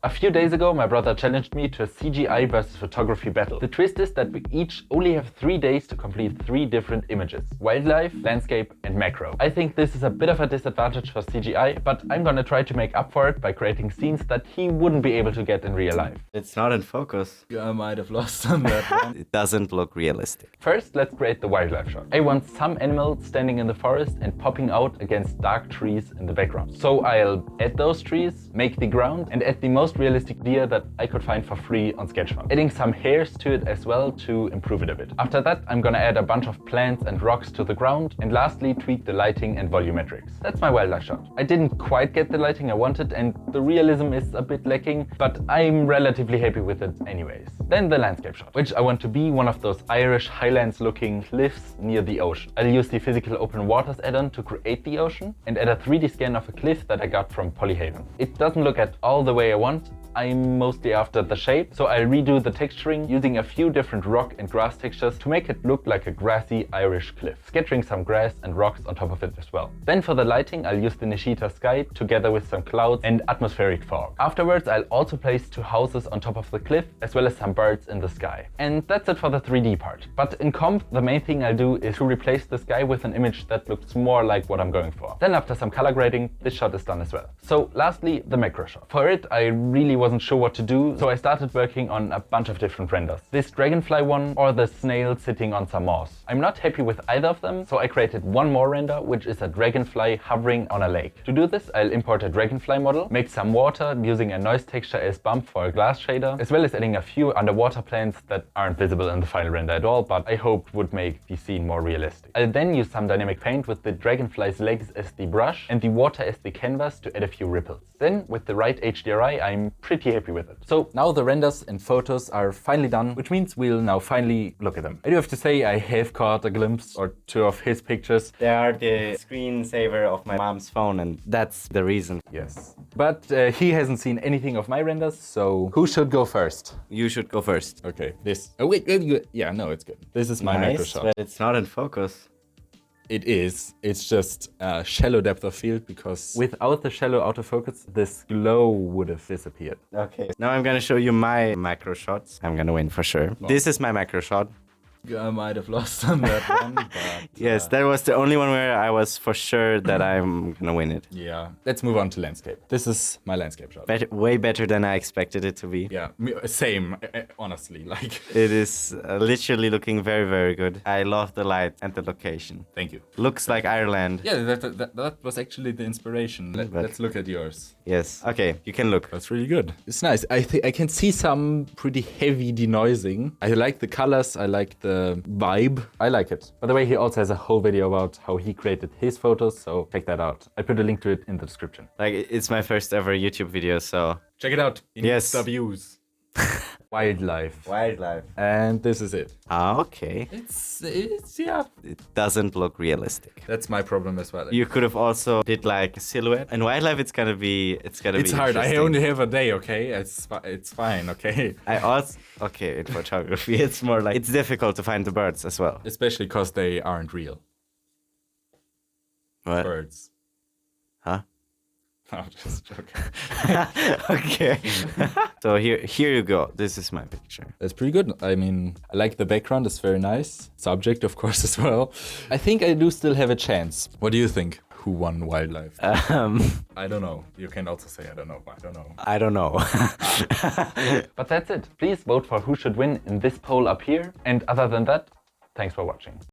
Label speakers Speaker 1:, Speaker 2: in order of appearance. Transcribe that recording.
Speaker 1: A few days ago, my brother challenged me to a CGI versus photography battle. The twist is that we each only have 3 days to complete 3 different images: wildlife, landscape and macro. I think this is a bit of a disadvantage for CGI, but I'm gonna try to make up for it by creating scenes that he wouldn't be able to get in real life.
Speaker 2: It's not in focus.
Speaker 3: I might have lost on that one.
Speaker 2: It doesn't look realistic.
Speaker 1: First, let's create the wildlife shot. I want some animal standing in the forest and popping out against dark trees in the background. So I'll add those trees, make the ground, and add the most realistic deer that I could find for free on Sketchfab, adding some hairs to it as well to improve it a bit. After that, I'm gonna add a bunch of plants and rocks to the ground, and lastly tweak the lighting and volumetrics. That's my wildlife shot. I didn't quite get the lighting I wanted and the realism is a bit lacking, but I'm relatively happy with it anyways. Then the landscape shot, which I want to be one of those Irish highlands looking cliffs near the ocean. I'll use the physical open waters add-on to create the ocean and add a 3D scan of a cliff that I got from Polyhaven. It doesn't look at all the way I want. I'm mostly after the shape, so I'll redo the texturing using a few different rock and grass textures to make it look like a grassy Irish cliff, scattering some grass and rocks on top of it as well. Then for the lighting, I'll use the Nishita sky together with some clouds and atmospheric fog. Afterwards, I'll also place 2 houses on top of the cliff as well as some birds in the sky. And that's it for the 3D part. But in comp, the main thing I'll do is to replace the sky with an image that looks more like what I'm going for. Then after some color grading, this shot is done as well. So lastly, the macro shot. For it, I really wasn't sure what to do, so I started working on a bunch of different renders. This dragonfly one or the snail sitting on some moss. I'm not happy with either of them, so I created one more render, which is a dragonfly hovering on a lake. To do this, I'll import a dragonfly model, make some water using a noise texture as bump for a glass shader, as well as adding a few underwater plants that aren't visible in the final render at all, but I hoped would make the scene more realistic. I'll then use some dynamic paint with the dragonfly's legs as the brush and the water as the canvas to add a few ripples. Then, with the right HDRI, I'm pretty happy with it. So now the renders and photos are finally done, which means we'll now finally look at them. I do have to say I have caught a glimpse or 2 of his pictures.
Speaker 2: They are the screensaver of my mom's phone and that's the reason.
Speaker 1: Yes. But he hasn't seen anything of my renders, so who should go first?
Speaker 2: You should go first.
Speaker 1: Okay, this. Oh wait, yeah, no, it's good. This is my macro shot.
Speaker 2: But it's not in focus.
Speaker 1: It is. It's just a shallow depth of field because without the shallow autofocus, this glow would have disappeared.
Speaker 2: Okay. Now I'm gonna show you my macro shots. I'm gonna win for sure.
Speaker 1: Oh.
Speaker 2: This is my macro shot.
Speaker 3: I might have lost on that one, but...
Speaker 2: Yes, that was the only one where I was for sure that I'm gonna win it.
Speaker 1: Yeah. Let's move on to landscape. This is my landscape shot.
Speaker 2: Way better than I expected it to be.
Speaker 1: Yeah, same, honestly, like...
Speaker 2: It is literally looking very, very good. I love the light and the location.
Speaker 1: Thank you.
Speaker 2: Looks like Ireland.
Speaker 1: Yeah, that was actually the inspiration. Let's look at yours.
Speaker 2: Yes. Okay, you can look.
Speaker 1: That's really good. It's nice. I think I can see some pretty heavy denoising. I like the colors. I like the vibe. I like it. By the way, he also has a whole video about how he created his photos, so check that out. I put a link to it in the description.
Speaker 2: Like, it's my first ever YouTube video, so...
Speaker 1: Check it out.
Speaker 2: Yes.
Speaker 1: Insta views. Wildlife.
Speaker 2: Wildlife.
Speaker 1: And this is it.
Speaker 2: Ah, okay.
Speaker 1: It's yeah.
Speaker 2: It doesn't look realistic.
Speaker 1: That's my problem as well.
Speaker 2: You could have also did like a silhouette. In wildlife, it's gonna be
Speaker 1: It's hard. I only have a day. Okay, it's fine. Okay.
Speaker 2: In photography, it's more like it's difficult to find the birds as well.
Speaker 1: Especially because they aren't real.
Speaker 2: What?
Speaker 1: Birds.
Speaker 2: Huh?
Speaker 1: No, just joking.
Speaker 2: Okay. So here you go. This is my picture.
Speaker 1: That's pretty good. I mean, I like the background. It's very nice. Subject, of course, as well. I think I do still have a chance. What do you think? Who won wildlife? I don't know. You can also say I don't know. I don't know.
Speaker 2: I don't know.
Speaker 1: But that's it. Please vote for who should win in this poll up here. And other than that, thanks for watching.